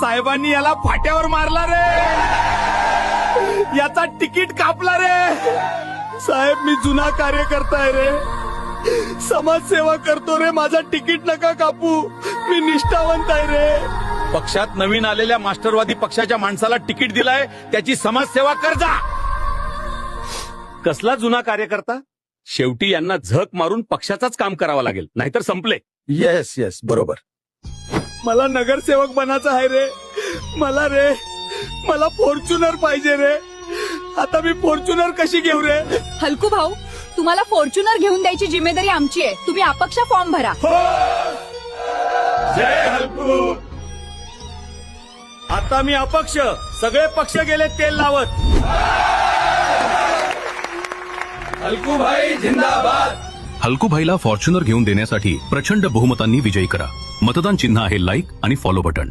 साहेबांनी याला फाट्यावर मारला रे, याचा तिकीट कापला रे. साहेब मी जुना कार्यकर्ता आहे रे, समाजसेवा करतो रे, माझा तिकीट नका कापू, मी निष्ठावंत आहे रे. पक्षात नवीन आलेल्या मास्टरवादी पक्षाच्या माणसाला तिकीट दिलाय, त्याची समाजसेवा कर जा. कसला जुना कार्यकर्ता? शेवटी यांना झक मारून पक्षाचाच काम करावं लागेल, नाहीतर संपले. येस येस बरोबर. मला नगरसेवक बनायचं आहे रे, मला फॉर्च्युनर पाहिजे रे. आता मी फॉर्च्युनर कशी घेऊ रे? हलकू भाऊ, तुम्हाला फॉर्च्युनर घेऊन द्यायची जिम्मेदारी आमची आहे. तुम्ही अपक्ष फॉर्म भरा. जय हलकू. आता मी अपक्ष, सगळे पक्ष गेले तेल लावत. हलकूभाई जिंदाबाद. हलकूभाईला फॉर्च्युनर घेऊन देण्यासाठी प्रचंड बहुमतांनी विजयी करा. मतदान चिन्ह आहे लाईक आणि फॉलो बटन.